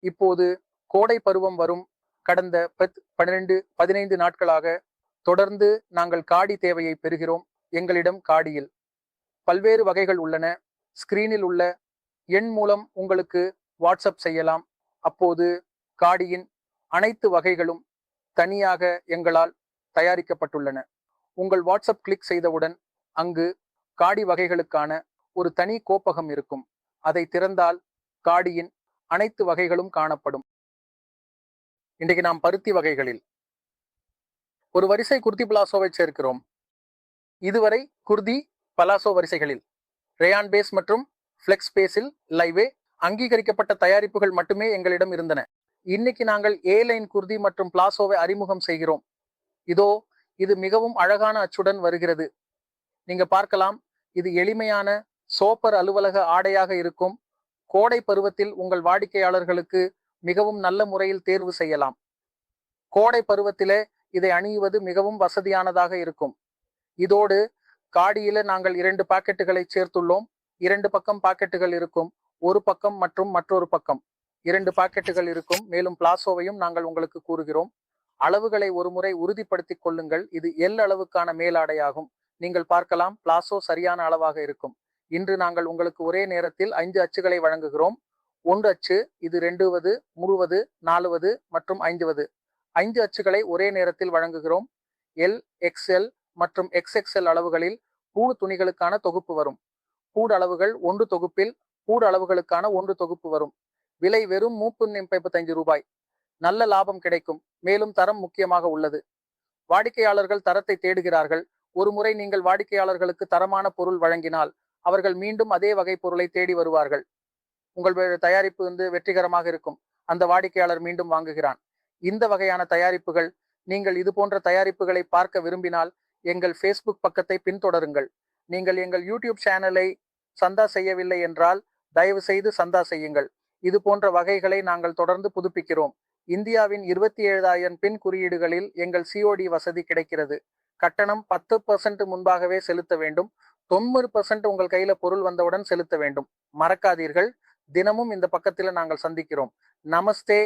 இப்போது கோடை பருவம் வரும். கடந்த 15 நாட்களாக தொடர்ந்து நாங்கள் காடி தேவையை பெறுகிறோம். எங்களிடம் காடியில் பல்வேறு வகைகள் உள்ளன. ஸ்கிரீனில் உள்ள எண் மூலம் உங்களுக்கு வாட்ஸ்அப் செய்யலாம். அப்போது காடியின் அனைத்து வகைகளும் தனியாக எங்களால் தயாரிக்கப்பட்டுள்ளன. உங்கள் வாட்ஸ்அப் கிளிக் செய்தவுடன் அங்கு காடி வகைகளுக்கான ஒரு தனி கோப்பகம் இருக்கும். அதை திறந்தால் காடியின் அனைத்து வகைகளும் காணப்படும். இன்றைக்கு நாம் பருத்தி வகைகளில் ஒரு வரிசை குர்தி பலாசோவை சேர்க்கிறோம். இதுவரை குர்தி பலாசோ வரிசைகளில் ரேயான் பேஸ் மற்றும் ஃபிளெக்ஸ் பேஸில் லைவே அங்கீகரிக்கப்பட்ட தயாரிப்புகள் மட்டுமே எங்களிடம் இருந்தன. இன்னைக்கு நாங்கள் ஏ லைன் குர்தி மற்றும் பிளாசோவை அறிமுகம் செய்கிறோம். இதோ இது மிகவும் அழகான அச்சுடன் வருகிறது. நீங்க பார்க்கலாம், இது எளிமையான சோப்பர் அலுவலக ஆடையாக இருக்கும். கோடை பருவத்தில் உங்கள் வாடிக்கையாளர்களுக்கு மிகவும் நல்ல முறையில் தேர்வு செய்யலாம். கோடை பருவத்திலே இதை அணியுவது மிகவும் வசதியானதாக இருக்கும். இதோடு காடியில நாங்கள் 2 பாக்கெட்டுகளை சேர்த்துள்ளோம். 2 பக்கம் பாக்கெட்டுகள் இருக்கும். ஒரு பக்கம் மற்றும் மற்றொரு பக்கம் 2 பாக்கெட்டுகள் இருக்கும். மேலும் பிளாசோவையும் நாங்கள் உங்களுக்கு கூறுகிறோம். அளவுகளை ஒருமுறை உறுதிப்படுத்திக் கொள்ளுங்கள். இது எல் அளவுக்கான மேலாடையாகும். நீங்கள் பார்க்கலாம், பிளாசோ சரியான அளவாக இருக்கும். இன்று நாங்கள் உங்களுக்கு ஒரே நேரத்தில் 5 அச்சுகளை வழங்குகிறோம். 1 அச்சு, இது 2வது, 3வது, 4வது மற்றும் 5வது. 5 அச்சுகளை ஒரே நேரத்தில் வழங்குகிறோம். எல், எக்ஸ்எல் மற்றும் XXL அளவுகளில் பூடு துணிகளுக்கான தொகுப்பு வரும். பூடு அளவுகள் 1 தொகுப்பில் பூடு அளவுகளுக்கான 1 தொகுப்பு வரும். விலை வெறும் 335 ரூபாய். நல்ல லாபம் கிடைக்கும். மேலும் தரம் முக்கியமாக உள்ளது. வாடிக்கையாளர்கள் தரத்தை தேடுகிறார்கள். ஒரு முறை நீங்கள் வாடிக்கையாளர்களுக்கு தரமான பொருள் வழங்கினால் அவர்கள் மீண்டும் அதே வகை பொருளை தேடி வருவார்கள். உங்கள் தயாரிப்பு வெற்றிகரமாக இருக்கும். அந்த வாடிக்கையாளர் மீண்டும் வாங்குகிறான். இந்த வகையான தயாரிப்புகள், நீங்கள் இது போன்ற தயாரிப்புகளை பார்க்க விரும்பினால் எங்கள் ஃபேஸ்புக் பக்கத்தை பின்தொடருங்கள். நீங்கள் எங்கள் யூடியூப் சேனலை சந்தா செய்யவில்லை என்றால் தயவு செய்து சந்தா செய்யுங்கள். இது போன்ற வகைகளை நாங்கள் தொடர்ந்து புதுப்பிக்கிறோம். இந்தியாவின் 27,000 பின் குறியீடுகளில் எங்கள் COD வசதி கிடைக்கிறது. கட்டணம் 10% முன்பாகவே செலுத்த வேண்டும். 90% உங்கள் கையில பொருள் வந்தவுடன் செலுத்த வேண்டும். மறக்காதீர்கள். தினமும் இந்த பக்கத்தில் நாங்கள் சந்திக்கிறோம். நமஸ்தே.